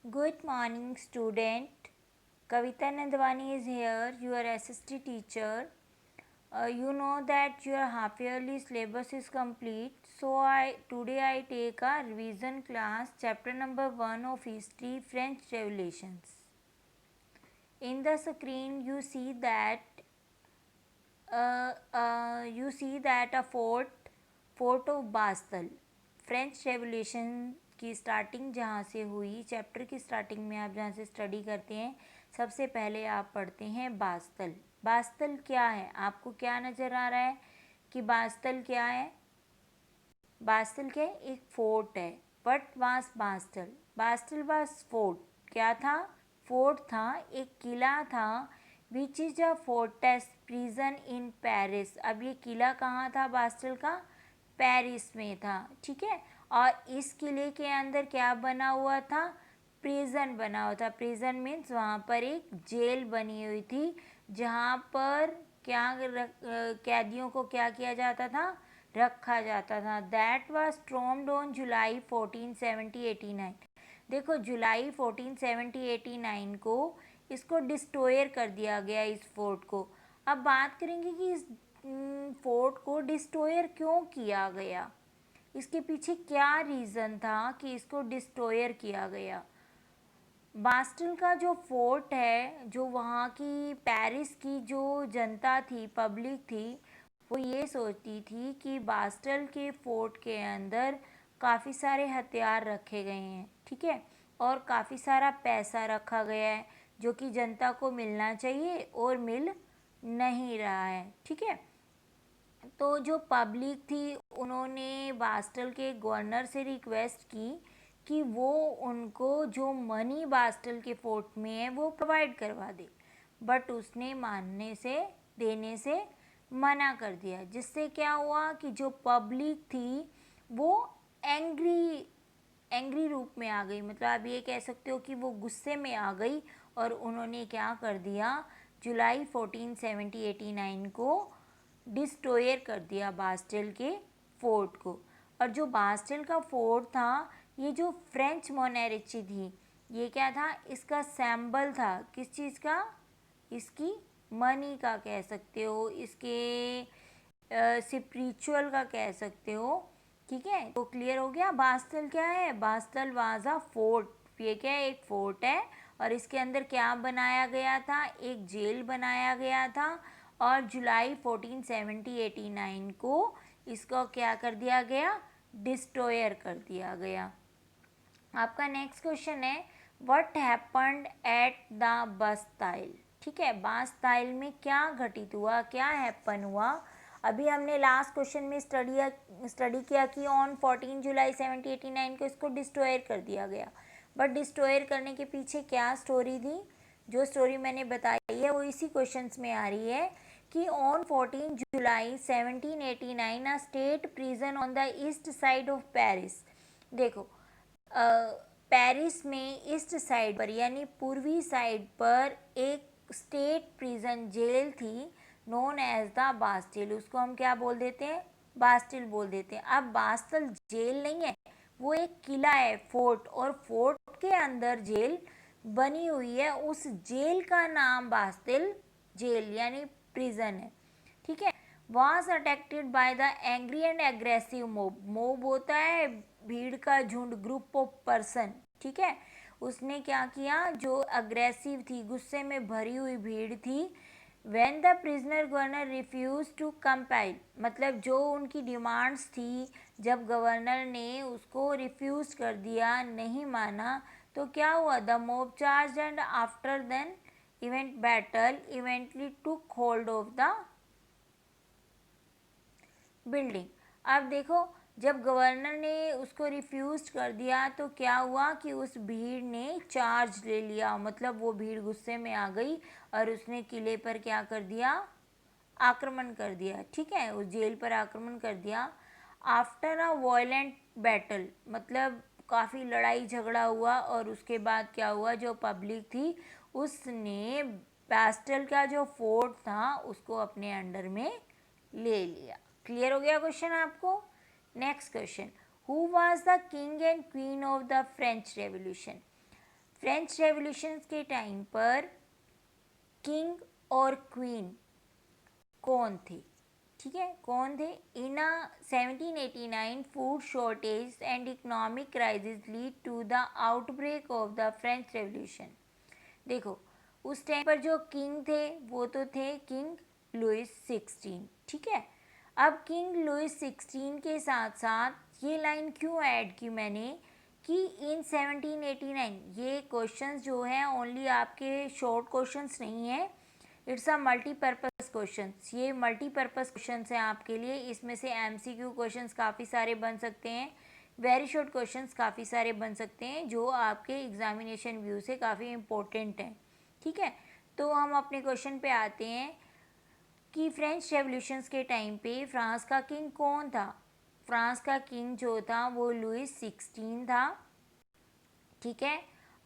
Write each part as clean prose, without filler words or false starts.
Good morning, student. Kavita Nandwani is here, your SST teacher. You know that your half yearly syllabus is complete. So today I take a revision class, chapter number 1 of History, French Revolutions. In the screen you see that a fort of Bastille, French revolution की starting जहाँ से हुई, chapter की starting में आप जहाँ से study करते हैं सबसे पहले आप पढ़ते हैं बास्टल। बास्टल क्या है? आपको क्या नज़र आ रहा है कि बास्टल क्या है? बास्टल क्या है? एक फोर्ट है। What was Bastille? Bastille was fort. क्या था? फोर्ट था, एक किला था। Which is a fortress prison in Paris. अब ये किला कहाँ था बास्टल का? पेरिस में था, ठीक है। और इस किले के अंदर क्या बना हुआ था? प्रिजन बना हुआ था। प्रिजन मीन्स वहाँ पर एक जेल बनी हुई थी जहाँ पर क्या कैदियों को क्या किया जाता था? रखा जाता था। That was stormed on July 1470-89। देखो जुलाई 1470-89 को इसको डिस्ट्रॉयर कर दिया गया, इस फोर्ट को। अब बात करेंगे कि इस फोर्ट को डिस्ट्रॉयर क्यों किया गया, इसके पीछे क्या रीज़न था कि इसको डिस्ट्रॉयर किया गया। बास्टल का जो फोर्ट है, जो वहाँ की पेरिस की जो जनता थी, पब्लिक थी, वो ये सोचती थी कि बास्टल के फोर्ट के अंदर काफ़ी सारे हथियार रखे गए हैं, ठीक है, और काफ़ी सारा पैसा रखा गया है जो कि जनता को मिलना चाहिए और मिल नहीं रहा है, ठीक है। तो जो पब्लिक थी उन्होंने बास्टल के गवर्नर से रिक्वेस्ट की कि वो उनको जो मनी बास्टल के फोर्ट में है वो प्रोवाइड करवा दे, बट उसने देने से मना कर दिया, जिससे क्या हुआ कि जो पब्लिक थी वो एंग्री रूप में आ गई। मतलब आप ये कह सकते हो कि वो गुस्से में आ गई और उन्होंने क्या कर दिया, जुलाई 1470-89 को डिस्ट्रॉयर कर दिया बास्टल के फोर्ट को। और जो बास्टल का फोर्ट था, ये जो फ्रेंच मोनेरिची थी, ये क्या था? इसका सिंबल था किस चीज़ का? इसकी मनी का कह सकते हो, इसके स्पिरिचुअल का कह सकते हो, ठीक है। तो क्लियर हो गया। बास्टल क्या है? बास्टल वाज अ फोर्ट। ये क्या है? एक फोर्ट है और इसके अंदर क्या बनाया गया था? एक जेल बनाया गया था। और जुलाई 1470-89 को इसको क्या कर दिया गया? डिस्ट्रॉयर कर दिया गया। आपका नेक्स्ट क्वेश्चन है व्हाट हैपेंड एट द बास्टाइल। ठीक है, बास्टाइल में क्या घटित हुआ, क्या हैपन हुआ? अभी हमने लास्ट क्वेश्चन में स्टडी किया कि ऑन 14 जुलाई 1789 को इसको डिस्ट्रॉयर कर दिया गया, बट डिस्ट्रॉयर करने के पीछे क्या स्टोरी थी? जो स्टोरी मैंने बताई है वो इसी क्वेश्चंस में आ रही है कि on 14 July 1789 a state prison on the east side of Paris. देखो पेरिस में ईस्ट साइड पर यानी पूर्वी साइड पर एक स्टेट प्रिजन जेल थी नोन एज द बास्टिल। उसको हम क्या बोल देते हैं? बास्टिल बोल देते हैं। अब बास्टिल जेल नहीं है, वो एक किला है, फोर्ट, और फोर्ट के अंदर जेल बनी हुई है। उस जेल का नाम बास्टिल जेल यानी प्रिजन है, ठीक है। Was attacked by the angry and aggressive mob. Mob होता है भीड़ का झुंड, ग्रुप ऑफ पर्सन, ठीक है। उसने क्या किया? जो अग्रेसिव थी, गुस्से में भरी हुई भीड़ थी। When the prisoner governor refuse to compile, मतलब जो उनकी डिमांड्स थी, जब गवर्नर ने उसको रिफ्यूज कर दिया, नहीं माना, तो क्या हुआ? The mob charge and after then event battle eventually took hold of the building. अब देखो, जब गवर्नर ने उसको रिफ्यूज कर दिया तो क्या हुआ कि उस भीड़ ने चार्ज ले लिया, मतलब वो भीड़ गुस्से में आ गई और उसने किले पर क्या कर दिया? आक्रमण कर दिया, ठीक है, उस जेल पर आक्रमण कर दिया। आफ्टर अ वॉयलेंट बैटल, मतलब काफ़ी लड़ाई झगड़ा हुआ और उसके बाद क्या हुआ? जो पब्लिक थी उसने बास्टल का जो फोर्ट था उसको अपने अंडर में ले लिया। क्लियर हो गया क्वेश्चन आपको? Next question, who was the king and queen of the French revolution. French revolution के टाइम पर किंग और क्वीन कौन थे? ठीक है, कौन थे? In 1789 food shortage and economic crisis lead to the outbreak of the French revolution. देखो, उस टाइम पर जो किंग थे वो तो थे किंग लुइस 16। ठीक है, अब किंग लुइस 16 के साथ साथ ये लाइन क्यों ऐड की मैंने कि इन 1789, ये क्वेश्चंस जो हैं ओनली आपके शॉर्ट क्वेश्चंस नहीं है, इट्स अ मल्टीपर्पज़ क्वेश्चंस। ये मल्टीपर्पज़ क्वेश्चंस हैं आपके लिए। इसमें से एमसीक्यू क्वेश्चंस काफ़ी सारे बन सकते हैं, वेरी शॉर्ट क्वेश्चंस काफ़ी सारे बन सकते हैं जो आपके एग्जामिनेशन व्यू से काफ़ी इम्पोर्टेंट हैं। ठीक है, तो हम अपने क्वेश्चन पे आते हैं कि फ्रेंच रेवोल्यूशंस के टाइम पे फ्रांस का किंग कौन था? फ्रांस का किंग जो था वो लुइस 16 था। ठीक है,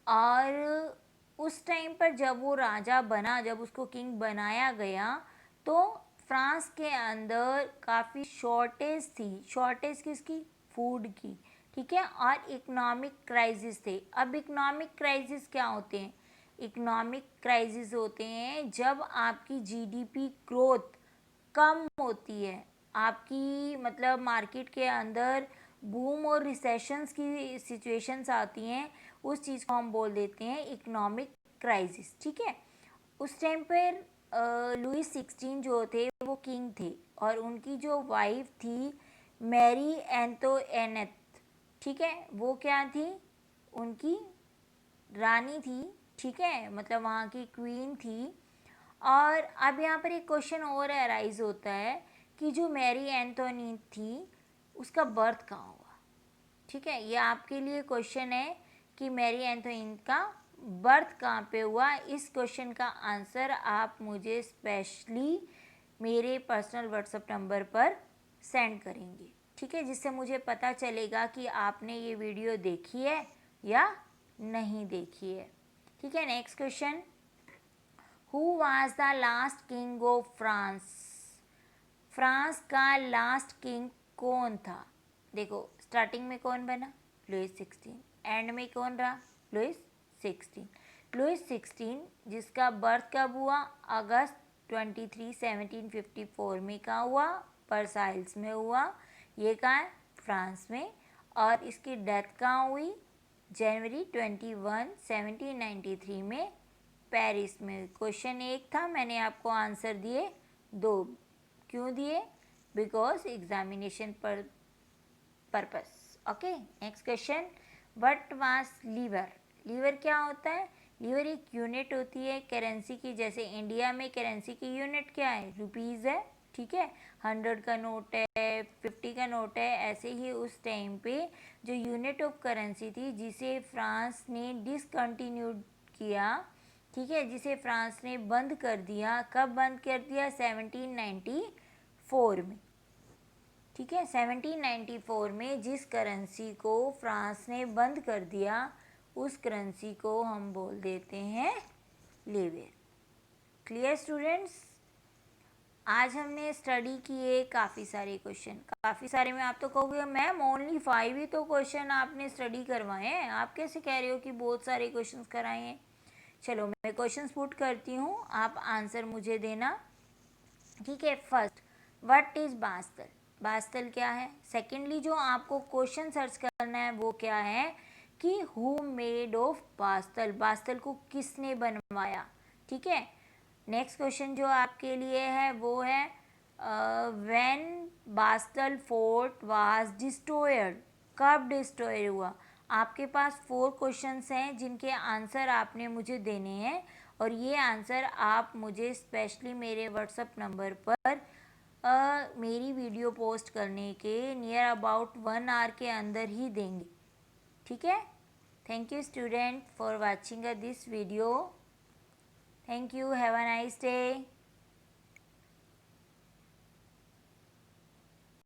और उस टाइम पर जब वो राजा बना, जब उसको किंग बनाया गया, तो फ्रांस के अंदर काफ़ी शॉर्टेज थी। शॉर्टेज किसकी? फूड की। ठीक है, और इकोनॉमिक क्राइसिस थे। अब इकोनॉमिक क्राइसिस क्या होते हैं? इकोनॉमिक क्राइसिस होते हैं जब आपकी जीडीपी ग्रोथ कम होती है, आपकी मतलब मार्केट के अंदर बूम और रिसेशंस की सिचुएशंस आती हैं, उस चीज़ को हम बोल देते हैं इकोनॉमिक क्राइसिस। ठीक है, उस टाइम पर लुइस 16 जो थे वो किंग थे, और उनकी जो वाइफ थी मैरी एंतोइनेट। ठीक है, वो क्या थी? उनकी रानी थी। ठीक है, मतलब वहाँ की क्वीन थी। और अब यहाँ पर एक क्वेश्चन और अराइज होता है कि जो मैरी एंटोनीट थी उसका बर्थ कहाँ हुआ? ठीक है, ये आपके लिए क्वेश्चन है कि मैरी एंटोनीट का बर्थ कहाँ पे हुआ। इस क्वेश्चन का आंसर आप मुझे स्पेशली मेरे पर्सनल व्हाट्सएप नंबर पर सेंड करेंगे। ठीक है, जिससे मुझे पता चलेगा कि आपने ये वीडियो देखी है या नहीं देखी है। ठीक है, next question, who was the last king of France? France का लास्ट किंग कौन था? देखो, स्टार्टिंग में कौन बना? लुइस 16। एंड में कौन रहा? लुइस 16। लुइस 16 जिसका बर्थ कब हुआ? अगस्त 23, 1754 में कहाँ हुआ? वर्साइल्स में हुआ। ये कहाँ है? फ्रांस में। और इसकी डेथ कहाँ हुई? जनवरी 21, 1793 में पेरिस में। क्वेश्चन एक था, मैंने आपको आंसर दिए 2। क्यों दिए? बिकॉज एग्जामिनेशन पर purpose. Okay, next question, what was livre? Livre क्या होता है? लीवर एक यूनिट होती है करेंसी की। जैसे इंडिया में करेंसी की यूनिट क्या है? रुपीज़ है। ठीक है, 100 का नोट है, 50 का नोट है। ऐसे ही उस टाइम पे जो यूनिट ऑफ करेंसी थी जिसे फ्रांस ने डिसकंटिन्यूड किया, ठीक है, जिसे फ्रांस ने बंद कर दिया। कब बंद कर दिया? 1794 में। ठीक है, 1794 में जिस करेंसी को फ्रांस ने बंद कर दिया उस करेंसी को हम बोल देते हैं लीवर। Clear students? आज हमने स्टडी किए काफ़ी सारे क्वेश्चन। काफ़ी सारे में आप तो कहोगे मैम ओनली 5 ही तो क्वेश्चन आपने स्टडी करवाए हैं, आप कैसे कह रहे हो कि बहुत सारे क्वेश्चन कराए हैं? चलो मैं क्वेश्चन पुट करती हूँ, आप आंसर मुझे देना। ठीक है, फर्स्ट, व्हाट इज़ बास्टल? बास्टल क्या है? सेकेंडली जो आपको क्वेश्चन सर्च करना है वो क्या है कि हु मेड ऑफ बास्टल? बास्टल को किसने बनवाया? ठीक है, नेक्स्ट क्वेश्चन जो आपके लिए है वो है व्हेन बास्टल फोर्ट वाज डिस्ट्रॉयड? कब डिस्ट्रॉय हुआ? आपके पास 4 क्वेश्चंस हैं जिनके आंसर आपने मुझे देने हैं, और ये आंसर आप मुझे स्पेशली मेरे व्हाट्सएप नंबर पर मेरी वीडियो पोस्ट करने के नियर अबाउट 1 आवर के अंदर ही देंगे। ठीक है, thank you student for watching this video. Thank you, have a nice day.